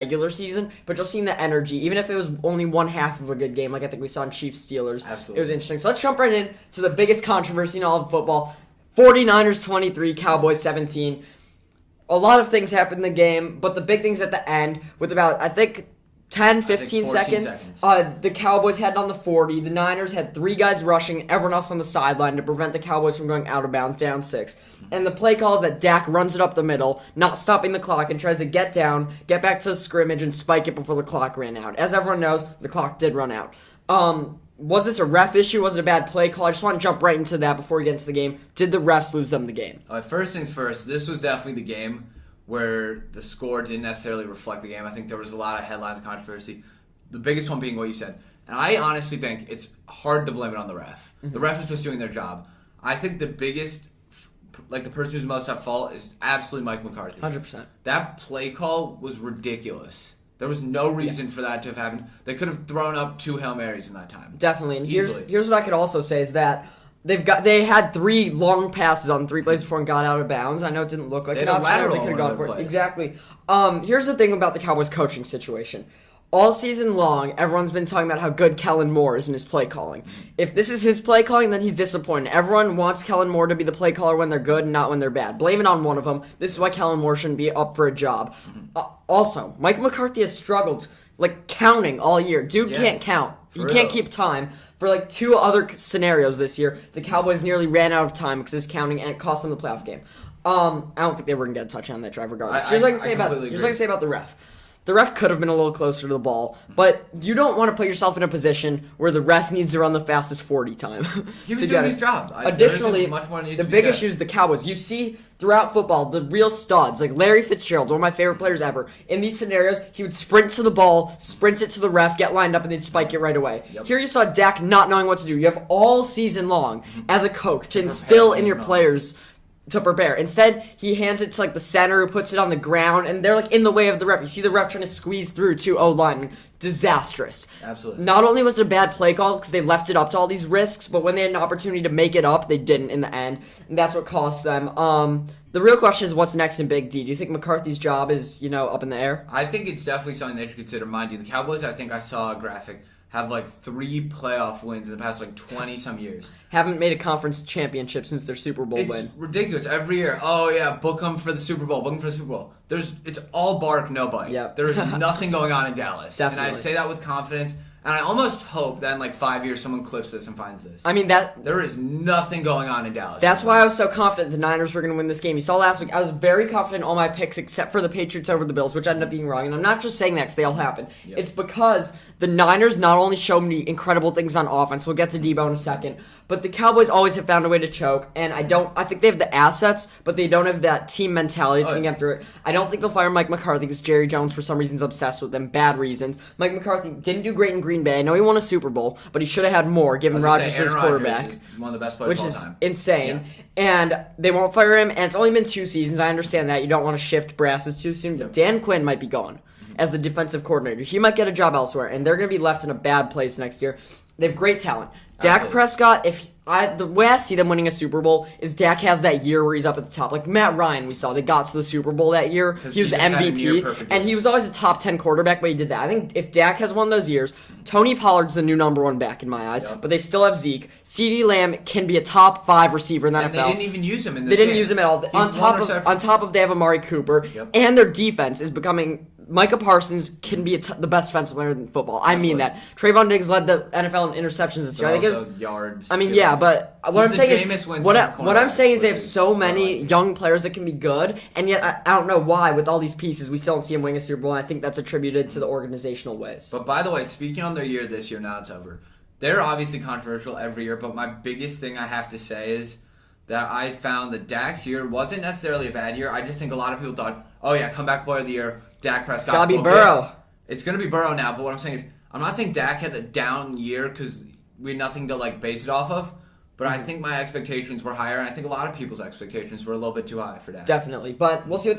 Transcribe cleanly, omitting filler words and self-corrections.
regular season, but just seeing the energy, even if it was only one half of a good game, like I think we saw in Chiefs-Steelers. Absolutely. It was interesting. So let's jump right in to the biggest controversy in all of football. 49ers 23, Cowboys 17. A lot of things happened in the game, but the big things at the end, with about, I think, 10, 15 seconds. The Cowboys had it on the 40. The Niners had 3 guys rushing, everyone else on the sideline to prevent the Cowboys from going out of bounds, down 6. And the play call is that Dak runs it up the middle, not stopping the clock, and tries to get down, get back to the scrimmage, and spike it before the clock ran out. As everyone knows, the clock did run out. Was this a ref issue? Was it a bad play call? I just want to jump right into that before we get into the game. Did the refs lose them the game? First things first, this was definitely the game where the score didn't necessarily reflect the game. I think there was a lot of headlines and controversy. The biggest one being what you said. And I honestly think it's hard to blame it on the ref. Mm-hmm. The ref is just doing their job. I think the biggest, the person who's most at fault is absolutely Mike McCarthy. 100%. That play call was ridiculous. There was no reason for that to have happened. They could have thrown up 2 Hail Marys in that time. Definitely. And here's what I could also say is that they had 3 long passes on 3 plays before and got out of bounds. I know it didn't look like an option. They could have gone for it. Exactly. Here's the thing about the Cowboys coaching situation. All season long, everyone's been talking about how good Kellen Moore is in his play calling. If this is his play calling, then he's disappointed. Everyone wants Kellen Moore to be the play caller when they're good and not when they're bad. Blame it on one of them. This is why Kellen Moore shouldn't be up for a job. Also, Mike McCarthy has struggled counting all year. Dude can't count. He can't keep time. For 2 other scenarios this year, the Cowboys nearly ran out of time because of his counting, and it cost them the playoff game. I don't think they were going to get a touchdown on that drive regardless. Here's what I can say about the ref. The ref could have been a little closer to the ball, but you don't want to put yourself in a position where the ref needs to run the fastest 40 time. He was doing his job. Additionally, the big issue is the Cowboys. You see throughout football, the real studs, like Larry Fitzgerald, one of my favorite players ever. In these scenarios, he would sprint to the ball, sprint it to the ref, get lined up, and they'd spike it right away. Yep. Here you saw Dak not knowing what to do. You have all season long, as a coach, to instill in your players to prepare. Instead, he hands it to the center who puts it on the ground, and they're in the way of the ref. You see the ref trying to squeeze through 2 O-linemen. Disastrous. Absolutely. Not only was it a bad play call because they left it up to all these risks, but when they had an opportunity to make it up, they didn't in the end, and that's what cost them. The real question is what's next in Big D? Do you think McCarthy's job is, up in the air? I think it's definitely something they should consider. Mind you, the Cowboys, I think I saw a graphic, have 3 playoff wins in the past 20-some years. Haven't made a conference championship since their Super Bowl win. It's ridiculous. Every year, book them for the Super Bowl, book them for the Super Bowl. It's all bark, no bite. Yep. There is nothing going on in Dallas. Definitely. And I say that with confidence. And I almost hope that in 5 years someone clips this and finds this. I mean, there is nothing going on in Dallas. That's why I was so confident the Niners were going to win this game. You saw last week, I was very confident in all my picks except for the Patriots over the Bills, which ended up being wrong. And I'm not just saying that because they all happened. Yep. It's because the Niners not only showed me incredible things on offense, we'll get to Debo in a second, but the Cowboys always have found a way to choke. And I think they have the assets, but they don't have that team mentality to get through it. I don't think they'll fire Mike McCarthy because Jerry Jones for some reason is obsessed with them. Bad reasons. Mike McCarthy didn't do great in Green Bay. I know he won a Super Bowl, but he should have had more given Rodgers was quarterback. Rodgers is one of the best players of all time. Which is insane. Yeah. And they won't fire him, and it's only been 2 seasons. I understand that. You don't want to shift brasses too soon. Yep. Dan Quinn might be gone as the defensive coordinator. He might get a job elsewhere, and they're going to be left in a bad place next year. They have great talent. Dak Prescott, the way I see them winning a Super Bowl is Dak has that year where he's up at the top. Like Matt Ryan, we saw, they got to the Super Bowl that year. He was the MVP, and he was always a top 10 quarterback, but he did that. I think if Dak has one of those years, Tony Pollard's the new number 1 back in my eyes, but they still have Zeke. CeeDee Lamb can be a top 5 receiver in the NFL. They didn't even use him in this game. They didn't use him at all. On top of they have Amari Cooper, and their defense is becoming... Micah Parsons can be the best defensive player in football. I mean that. Trayvon Diggs led the NFL in interceptions this year. I think also yards. I mean, yeah, but what I'm saying is they have so many young players that can be good, and yet I don't know why with all these pieces we still don't see him win a Super Bowl. And I think that's attributed to the organizational ways. But by the way, speaking on their year this year, now it's over. They're obviously controversial every year, but my biggest thing I have to say is that I found that Dak's year wasn't necessarily a bad year. I just think a lot of people thought, comeback player of the year, Dak Prescott. Gotta be Burrow. It's going to be Burrow now, but what I'm saying is, I'm not saying Dak had a down year because we had nothing to base it off of, but I think my expectations were higher, and I think a lot of people's expectations were a little bit too high for Dak. Definitely, but we'll see what they do.